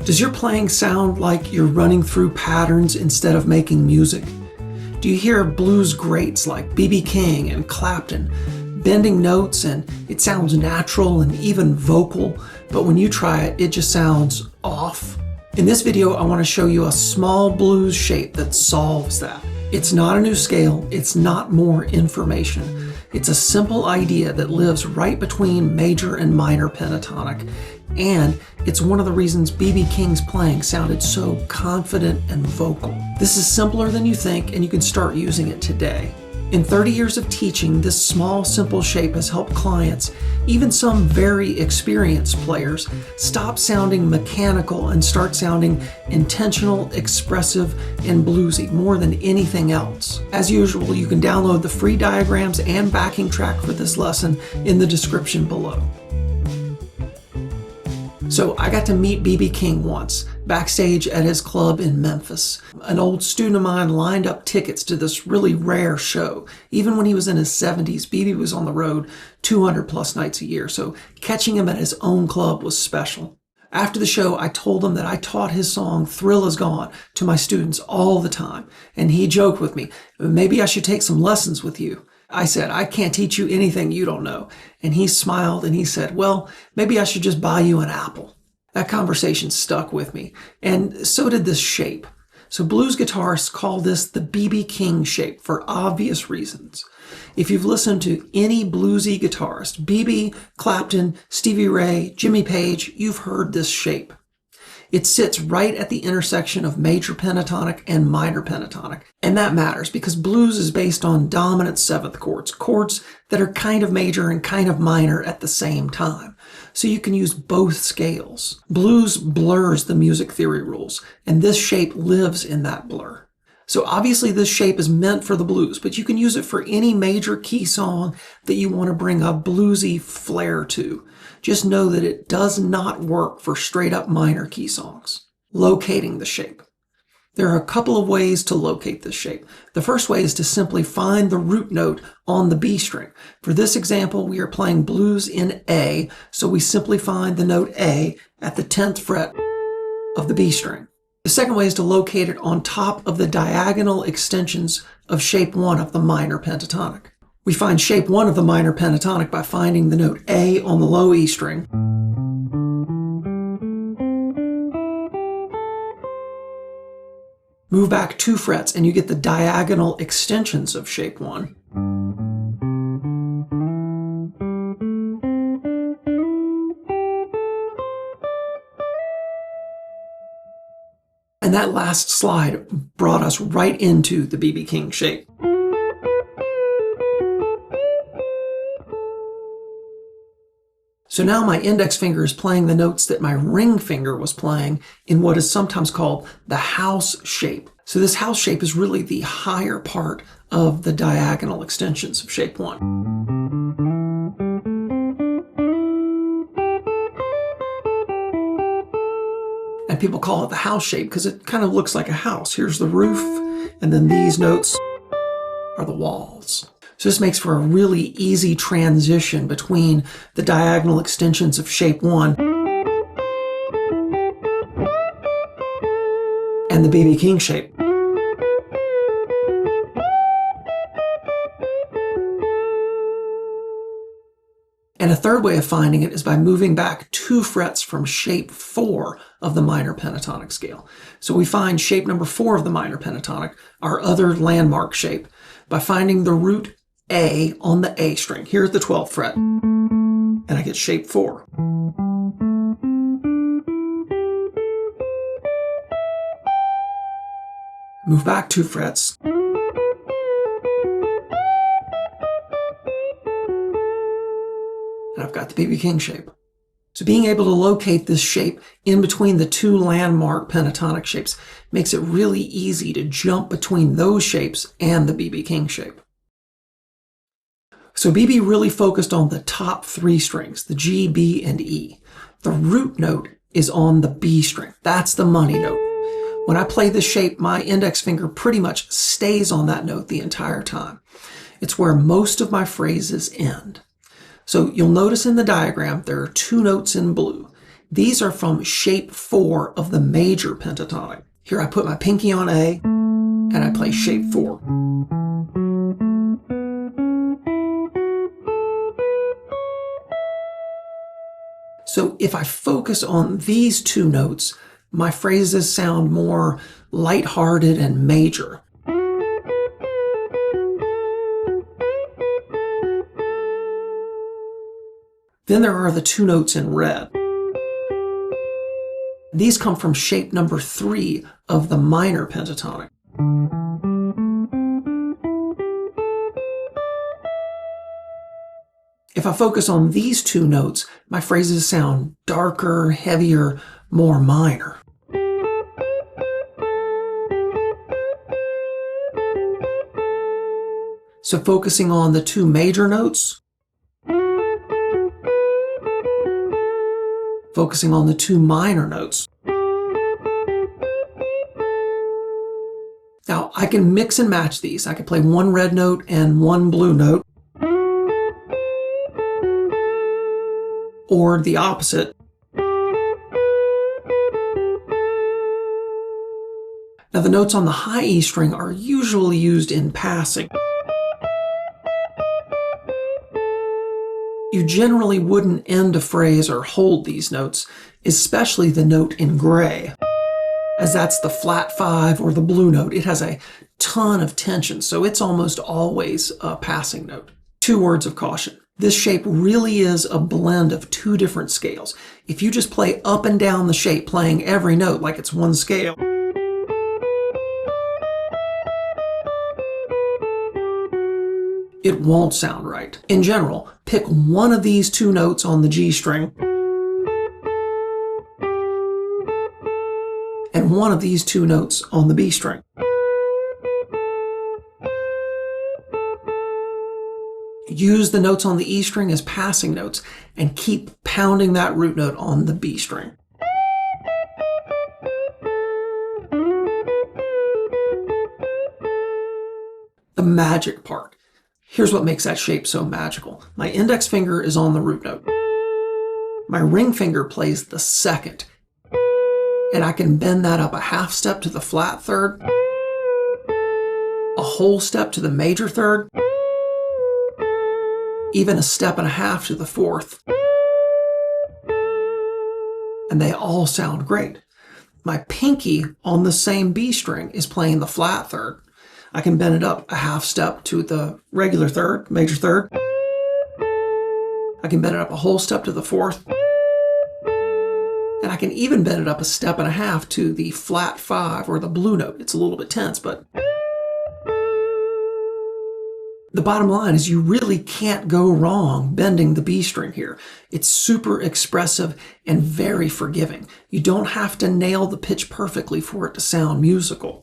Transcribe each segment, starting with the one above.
Does your playing sound like you're running through patterns instead of making music? Do you hear blues greats like B.B. King and Clapton bending notes and it sounds natural and even vocal, but when you try it, it just sounds off? In this video, I want to show you a small blues shape that solves that. It's not a new scale, it's not more information. It's a simple idea that lives right between major and minor pentatonic, and it's one of the reasons B.B. King's playing sounded so confident and vocal. This is simpler than you think, and you can start using it today. In 30 years of teaching, this small, simple shape has helped clients, even some very experienced players, stop sounding mechanical and start sounding intentional, expressive, and bluesy more than anything else. As usual, you can download the free diagrams and backing track for this lesson in the description below. So I got to meet B.B. King once, backstage at his club in Memphis. An old student of mine lined up tickets to this really rare show. Even when he was in his 70s, B.B. was on the road 200 plus nights a year, so catching him at his own club was special. After the show, I told him that I taught his song Thrill Is Gone to my students all the time, and he joked with me, maybe I should take some lessons with you. I said, I can't teach you anything you don't know. And he smiled and he said, well, maybe I should just buy you an apple. That conversation stuck with me, and so did this shape. So blues guitarists call this the B.B. King shape for obvious reasons. If you've listened to any bluesy guitarist, B.B., Clapton, Stevie Ray, Jimmy Page, you've heard this shape. It sits right at the intersection of major pentatonic and minor pentatonic. And that matters because blues is based on dominant seventh chords, chords that are kind of major and kind of minor at the same time. So you can use both scales. Blues blurs the music theory rules, and this shape lives in that blur. So obviously this shape is meant for the blues, but you can use it for any major key song that you want to bring a bluesy flair to. Just know that it does not work for straight up minor key songs. Locating the shape. There are a couple of ways to locate this shape. The first way is to simply find the root note on the B string. For this example, we are playing blues in A, so we simply find the note A at the 10th fret of the B string. The second way is to locate it on top of the diagonal extensions of shape 1 of the minor pentatonic. We find shape 1 of the minor pentatonic by finding the note A on the low E string, move back 2 frets and you get the diagonal extensions of shape 1. And that last slide brought us right into the B.B. King shape. So now my index finger is playing the notes that my ring finger was playing in what is sometimes called the house shape. So this house shape is really the higher part of the diagonal extensions of shape 1. And people call it the house shape because it kind of looks like a house. Here's the roof, and then these notes are the walls. So this makes for a really easy transition between the diagonal extensions of shape 1 and the B.B. King shape. And a third way of finding it is by moving back 2 frets from shape 4 of the minor pentatonic scale. So we find shape number 4 of the minor pentatonic, our other landmark shape, by finding the root A on the A string. Here's the 12th fret, and I get shape 4. Move back 2 frets. And I've got the B.B. King shape. So being able to locate this shape in between the 2 landmark pentatonic shapes makes it really easy to jump between those shapes and the B.B. King shape. So B.B. really focused on the top 3 strings, the G, B, and E. The root note is on the B string. That's the money note. When I play this shape, my index finger pretty much stays on that note the entire time. It's where most of my phrases end. So you'll notice in the diagram there are 2 notes in blue. These are from shape 4 of the major pentatonic. Here I put my pinky on A, and I play shape 4. So if I focus on these two notes, my phrases sound more lighthearted and major. Then there are the two notes in red. These come from shape number 3 of the minor pentatonic. If I focus on these two notes, my phrases sound darker, heavier, more minor. So focusing on the two major notes, focusing on the two minor notes. Now, I can mix and match these. I can play one red note and one blue note, or the opposite. Now, the notes on the high E string are usually used in passing. You generally wouldn't end a phrase or hold these notes, especially the note in gray, as that's the flat 5 or the blue note. It has a ton of tension, so it's almost always a passing note. 2 words of caution. This shape really is a blend of 2 different scales. If you just play up and down the shape, playing every note like it's one scale, it won't sound right. In general, pick one of these 2 notes on the G string and one of these 2 notes on the B string. Use the notes on the E string as passing notes and keep pounding that root note on the B string. The magic part. Here's what makes that shape so magical. My index finger is on the root note. My ring finger plays the second, and I can bend that up a half step to the flat third, a whole step to the major third, even a step and a half to the fourth. And they all sound great. My pinky on the same B string is playing the flat third. I can bend it up a half step to the regular third, major third. I can bend it up a whole step to the fourth. And I can even bend it up a step and a half to the flat 5 or the blue note. It's a little bit tense, but the bottom line is you really can't go wrong bending the B string here. It's super expressive and very forgiving. You don't have to nail the pitch perfectly for it to sound musical.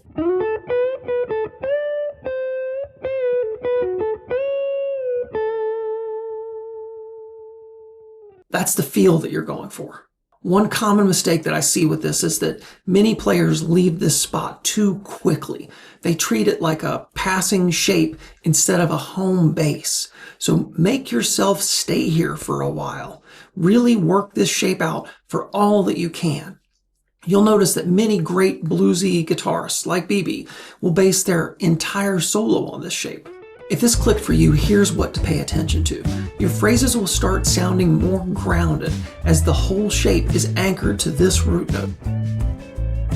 That's the feel that you're going for. One common mistake that I see with this is that many players leave this spot too quickly. They treat it like a passing shape instead of a home base. So make yourself stay here for a while. Really work this shape out for all that you can. You'll notice that many great bluesy guitarists like BB will base their entire solo on this shape. If this clicked for you, here's what to pay attention to. Your phrases will start sounding more grounded as the whole shape is anchored to this root note.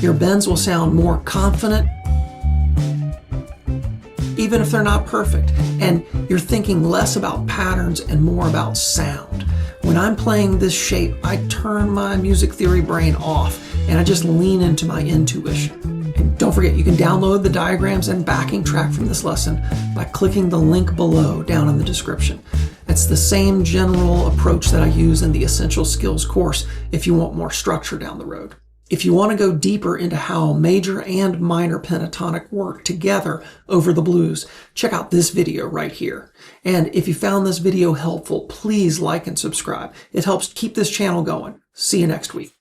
Your bends will sound more confident, even if they're not perfect, and you're thinking less about patterns and more about sound. When I'm playing this shape, I turn my music theory brain off and I just lean into my intuition. And don't forget, you can download the diagrams and backing track from this lesson by clicking the link below down in the description. It's the same general approach that I use in the Essential Skills course if you want more structure down the road. If you want to go deeper into how major and minor pentatonic work together over the blues, check out this video right here. And if you found this video helpful, please like and subscribe. It helps keep this channel going. See you next week.